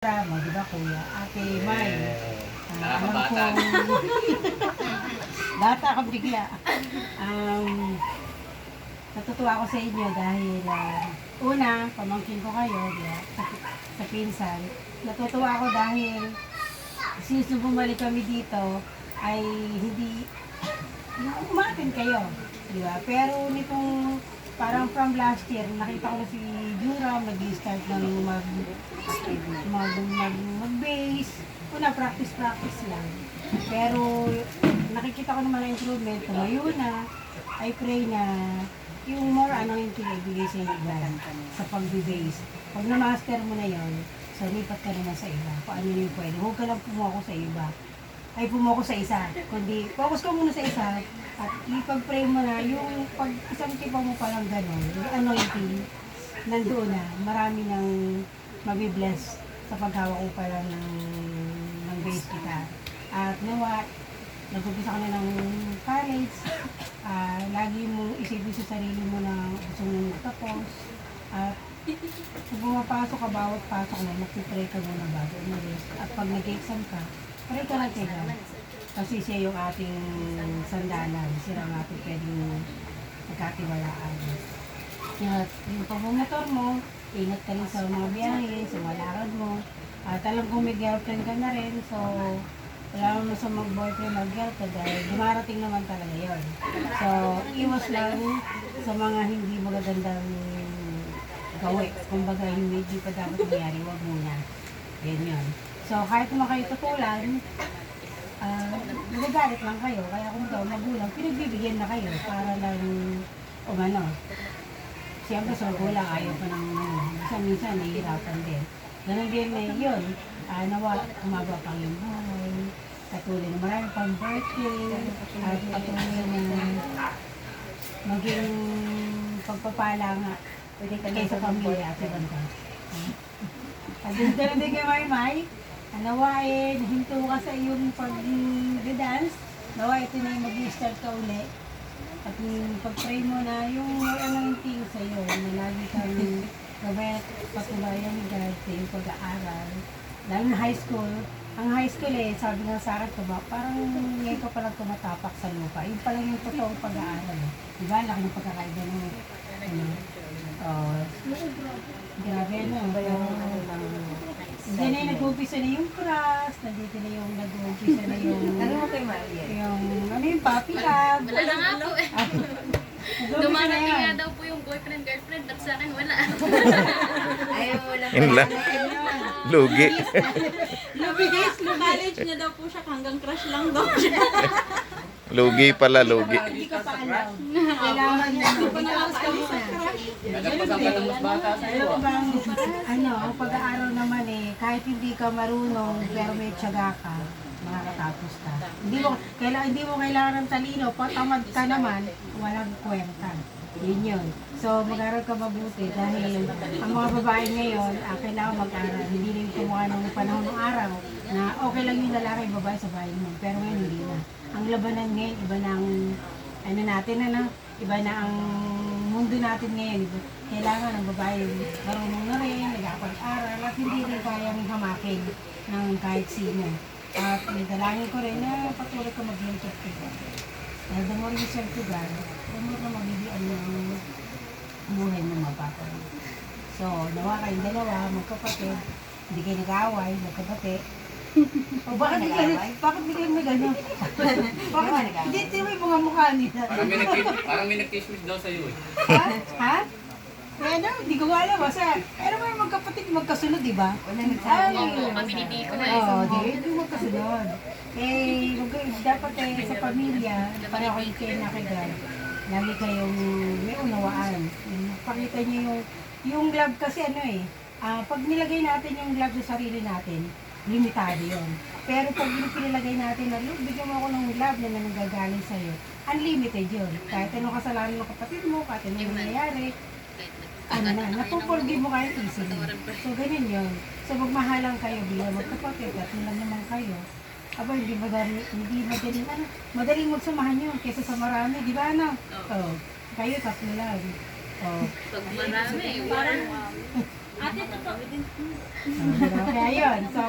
Mo, di ba kuya? Ate May, alam ko, Nakakabata. bata ka bigla. Natutuwa ako sa inyo dahil una, pamangkin ko kayo, di ba? Sa pinsan. Natutuwa ako dahil since nung bumalik kami dito, ay hindi, umatin kayo, di ba? Pero nitong parang from last year, nakita ko na si Juram, nag-start ng mag-base. Una, practice lang. Pero nakikita ko naman ang improvement, tumayo na. I pray na yung more yung pinibigay sa inyo sa pag-base. Pag na-master mo na yon, so lipat ka naman sa iba. Kung ano yung pwede. Huwag ka lang pumoko sa iba. Ay pumoko sa isa. Kundi, focus ka muna sa isa at ipag-pray mo na yung pag isang tipo mo palang gano'n, yung anointing, nandoon na. Marami nang mabibless sa paghawak ko pala ng base kita. At nawa, nag-umpisa ka na ng college, lagi mong isipin sa sarili mo na gusto mong tapos. At kung pumapasok ka, bawat pasok mo, magpipray ka muna bago umalis. At pag nag-exam ka, pray ka lang kaya. Kasi siya yung ating sandalan, siya ang ating pwedeng magkatiwalaan. At yung pagmumotor mo, ingat ka rin sa mga biyahe, sa mga lakad mo. At alam kong may girlfriend ka na rin, so wala mo sa mag-boyfriend, mag-girlfriend dahil dumarating naman talaga yon. So, iwas lang sa mga hindi magagandang gawin. Kumbaga, yung hindi pa dapat nangyari, huwag muna. Ganyan. So, kahit naman kayo tutulan, nagagalit lang kayo. Kaya kung daw magulang, pinagbibigyan na kayo para lang umano. Siyempre, sa magulang, ayaw pa ng minsan nahihirapan din. Ganun din na yun. Nawa, umaba pang yung buhay. Patuloy na marami pang birthday. At patuloy na maging pagpapala nga kayo sa pamilya at sa banda. At ganun din kay Maymay. Nawain, hinto ka sa iyong pag-dance. Nawa, ito na yung mag-start ka uli. At pag-pray mo na yung anointing sa iyo, na lagi kang gabayat patulayan ni God sa iyong pag-aaral. Lalo na high school. Ang high school sabi nga sa akin ko ba, parang ngayon ka palang tumatapak sa lupa. Yun palang yung totoong pag-aaral. Diba? Laki ng pagkakaiba ng grabe Diyan na yung nag-umpisa na yung crush, nandito na yung nag-umpisa na yung Ano mo kay Maria? yung puppy love. Wala na nga po eh. Nag-umpisa na Dumarating yan. nga daw po yung boyfriend, girlfriend, at sa akin wala. Ayaw mo lang. Yun lang. Lugi. Lubigas, College niya daw po siya, hanggang crush lang daw siya. Lugi pala, lugi. Hindi ka pa alam. Kailangan na. Pinakas ka muna. Nagpagkaka ng mas bata sa iyo. Ang pag-aaral naman kahit hindi ka marunong, pero may tiyaga ka, makakatapos ka. Hindi mo kailangan ng talino, patamad ka naman, walang kwenta. Yun yun. So, mag-aaral ka mabuti dahil ang mga babae ngayon, kailangan mag-aaral. Hindi na yung kumuha ng panahon ng araw na okay lang yung lalaki, babae sa bahay mo. Pero ngayon, hindi na. Ang labanan ngayon, iba na ang, iba na ang mundo natin ngayon. Kailangan ng babae, marunong na rin, nagkapag-aral, at hindi rin kayang hamakin ng kahit sino. At dalangin ko rin na patuloy ka mag-lingkot ko. Dahil the more you serve to God, the more na mabibian yung buhay ng mga bata. So, nawa kayong dalawa, magkapatid, hindi kayo nag-aaway, magkapatid. O bakit di kayo nag-ano? Bakit? Hindi, ito yung mga mukha nila. Parang may nagkismis daw sa iyo eh. Ha? Kaya hindi ko alam. Pero may magkapatid, magkasunod, di ba? Kami ni Tito Hindi magkasunod. Dapat sa pamilya, para kayo kayo nakigal, lagi kayong may unawaan. Pakita niyo yung love kasi pag nilagay natin yung love sa sarili natin, limitado yun. Pero pag pinilagay natin na, look, bigyan mo ako ng love na nanggagaling sa'yo, unlimited yun. Kahit anong kasalanan ng kapatid mo, kahit anong nangyayari, napupurgive mo kayo easily. So, ganyan yun. So, magmahalang kayo bilang magkapatid at lang naman kayo. Hindi madaling magsamahan yun kaysa sa marami, di ba ano? Kayo tatlo lang. Pag marami, parang Ate, totoo din. Kaya yun. So,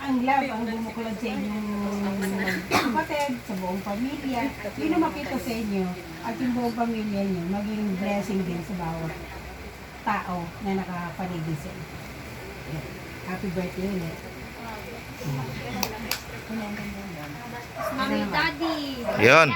ang love, ang bumuklod sa inyong kapatid, sa buong pamilya, yun ang makita sa inyo at yung buong pamilya nyo, maging blessing din sa bawat tao na nakapaligid sa inyo. Happy birthday ulit. Mami, daddy. Yun.